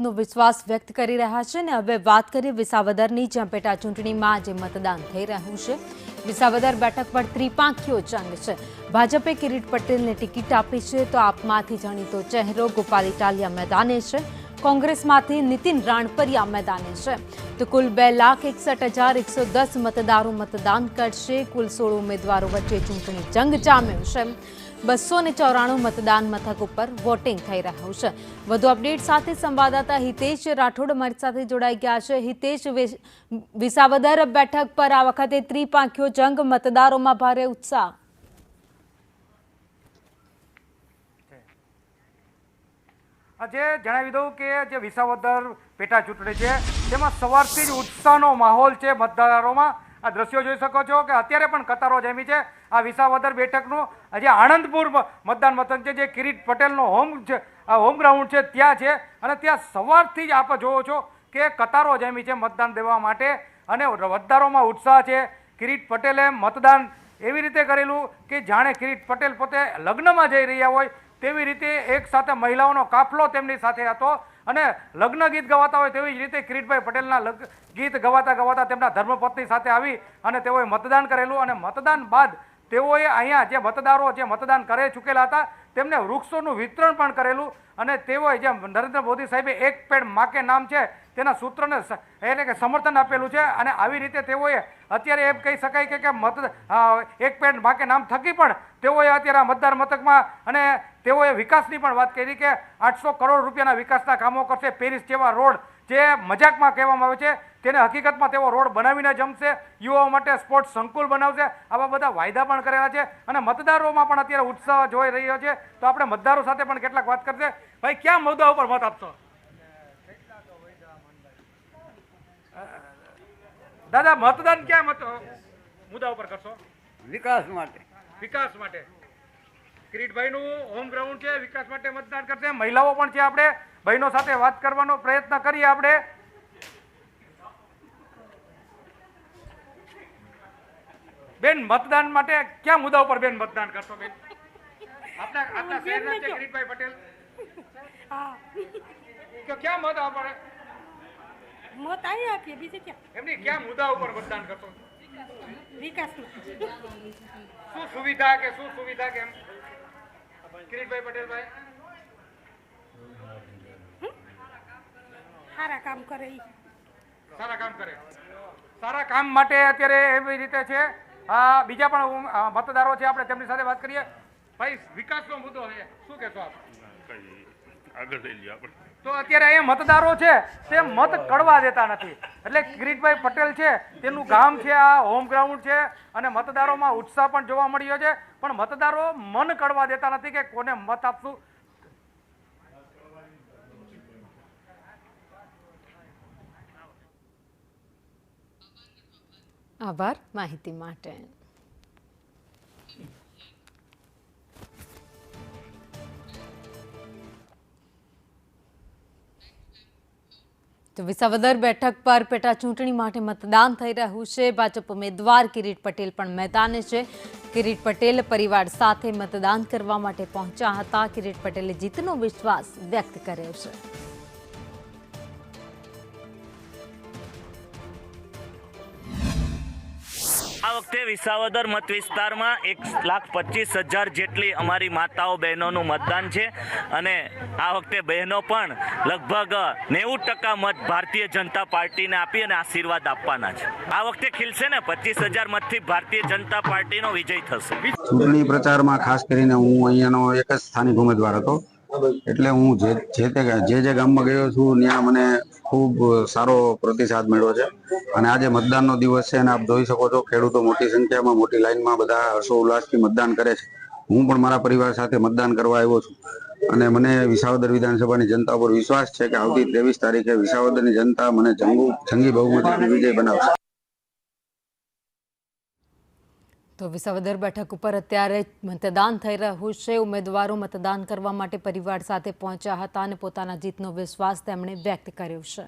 જીતનો વિશ્વાસ વ્યક્ત કરી રહ્યા છે અને હવે વાત કરીએ વિસાવદરની, જ્યાં પેટા ચૂંટણીમાં આજે મતદાન થઈ રહ્યું છે। વિસાવદર બેઠક પર ત્રિપાંખીયો જંગ છે। ભાજપે કિરીટ પટેલને ટિકિટ આપી છે તો આપમાંથી જાણીતો ચહેરો ગોપાલ ઇટાલિયા મેદાને છે। કોંગ્રેસમાંથી નીતિન રાણપરિયા મેદાને છે તો કુલ 2,61,110 મતદારો મતદાન કરશે। કુલ 16 ઉમેદવારો વચ્ચે ચૂંટણી જંગ જામ્યો છે। 294 મતદાન મથક ઉપર વોટિંગ થઈ રહ્યું છે। વધુ અપડેટ સાથે સંવાદદાતા હિતેશ રાઠોડ અમારી સાથે જોડાઈ ગયા છે। હિતેશ, વિસાવદર બેઠક પર આ વખતે ત્રિપાંખીયો જંગ, મતદારોમાં ભારે ઉત્સાહ। આજે જણાવી દઉં કે જે વિસાવદર પેટા ચૂંટણી છે તેમાં સવારથી જ ઉત્સાહનો માહોલ છે મતદારોમાં। આ દ્રશ્યો જોઈ શકો છો કે અત્યારે પણ કતારો જામી છે। આ વિસાવદર બેઠકનું આજે આણંદપુર મતદાન મથક છે, જે કિરીટ પટેલનો હોમ ગ્રાઉન્ડ છે ત્યાં છે અને ત્યાં સવારથી જ આપ જોવો છો કે કતારો જામી છે મતદાન દેવા માટે અને મતદારોમાં ઉત્સાહ છે। કિરીટ પટેલે મતદાન એવી રીતે કરેલું કે જાણે કિરીટ પટેલ પોતે લગ્નમાં જઈ રહ્યા હોય તેવી રીતે એક સાથે મહિલાઓનો કાફલો તેમની સાથે હતો અને લગ્ન ગીત ગવાતા હોય તેવી જ રીતે કિરીટભાઈ પટેલના ગીત ગવાતા ગવાતા તેમના ધર્મપત્ની સાથે આવી અને તેઓએ મતદાન કરેલું અને મતદાન બાદ તેઓએ અહીંયા જે મતદારો જે મતદાન કરી ચૂકેલા હતા તેમને વૃક્ષોનું વિતરણ પણ કરેલું અને તેઓએ જે નરેન્દ્ર મોદી સાહેબે એક પેડ માં કે નામ છે તેના સૂત્રને એટલે કે સમર્થન આપેલું છે અને આવી રીતે તેઓએ અત્યારે એમ કહી શકાય કે એક પેડ માં કે નામ થકી પણ તેઓએ અત્યારે મતદાર મથકમાં અને તેઓએ વિકાસની પણ વાત કરી કે 800 કરોડ રૂપિયાના વિકાસના કામો કરશે। પેરિસ જેવા રોડ જે મજાકમાં કહેવામાં આવે છે તેને હકીકતમાં તેઓ રોડ બનાવીને જમશે। યુવાઓ માટે સ્પોર્ટ્સ સંકુલ બનાવશે। આવા બધા વાયદા પણ કરેલા છે અને મતદારોમાં પણ અત્યારે ઉત્સાહ જોઈ રહ્યો છે। તો આપણે મતદારો સાથે પણ કેટલાક વાત કરશે। ભાઈ, કયા મુદ્દા ઉપર મત આપશો? દાદા, મતદાન ક્યાં મુદ્દા ઉપર કરશો? વિકાસ માટે। વિકાસ માટે કિરીટભાઈનું હોમ ગ્રાઉન્ડ છે, વિકાસ માટે મતદાન કરશે। મહિલાઓ પણ છે, આપણે બહેનો સાથે વાત કરવાનો પ્રયત્ન કરીએ। આપણે બેન, મતદાન માટે ક્યાં મુદ્દા ઉપર બેન મતદાન કરશો? બેન, આપના શહેરના છે કિરીટભાઈ પટેલ, ક્યાં મત આપે? મત આવી આપીએ, બીજે ક્યાં? એમની ક્યાં મુદ્દા ઉપર મતદાન કરશો? વિકાસમાં શું સુવિધા કેમ કિરીટભાઈ પટેલભાઈ સારા કામ કરે? સારા કામ માટે અત્યારે એવી રીતે છે। બીજા પણ મતદારો છે, આપણે તેમની સાથે વાત કરીએ। ભાઈ, વિકાસનો મુદ્દો છે, શું કહેશો આપ? આગળ લઈ લ્યો આપણે। તો અત્યારે અહીંયા મતદારો છે તે મત કડવા દેતા નથી, એટલે કિરીટભાઈ પટેલ છે તેનું ગામ છે, આ હોમ ગ્રાઉન્ડ છે અને મતદારોમાં ઉત્સાહ પણ જોવા મળ્યો છે, પણ મતદારો મન કડવા દેતા નથી કે કોને મત આપશું। આભાર માહિતી માટે। તો વિસાવદર બેઠક પર પેટા ચૂંટણી માટે મતદાન થઈ રહ્યું છે। ભાજપ ઉમેદવાર કિરીટ પટેલ પણ મેદાને છે। કિરીટ પટેલ પરિવાર સાથે મતદાન કરવા માટે પહોંચ્યા હતા। કિરીટ પટેલે જીતનો વિશ્વાસ વ્યક્ત કર્યો છે। આ વખતે વિસાવદર મત વિસ્તારમાં 1,25,000 જેટલી અમારી માતાઓ બહેનોનું મતદાન છે અને આ વખતે બહેનો પણ લગભગ 90% મત ભારતીય જનતા પાર્ટીને આપી અને આશીર્વાદ આપવાના છે। આ વખતે ખીલશે ને 25,000 મતથી ભારતીય જનતા પાર્ટીનો વિજય થશે। ચૂંટણી પ્રચારમાં ખાસ કરીને હું અહીંયાનો એક જ સ્થાનિક ઉમેદવાર હતો, એટલે હું જે ગામમાં ગયો છું ત્યાં મને ખૂબ સારો પ્રતિસાદ મળ્યો છે અને આજે મતદાનનો દિવસ છે અને આપ જોઈ શકો છો ખેડૂતો મોટી સંખ્યામાં મોટી લાઈનમાં બધા હર્ષો ઉલ્લાસથી મતદાન કરે છે। હું પણ મારા પરિવાર સાથે મતદાન કરવા આવ્યો છું અને મને વિસાવદર વિધાનસભાની જનતા પર વિશ્વાસ છે કે આવતી 23 તારીખે વિસાવદરની જનતા મને જંગી બહુમતીથી વિજય બનાવશે। તો વિસાવદર બેઠક ઉપર અત્યારે મતદાન થઈ રહ્યું છે। ઉમેદવારો મતદાન કરવા માટે પરિવાર સાથે પહોંચ્યા હતા અને પોતાના જીતનો વિશ્વાસ તેમણે વ્યક્ત કર્યો છે।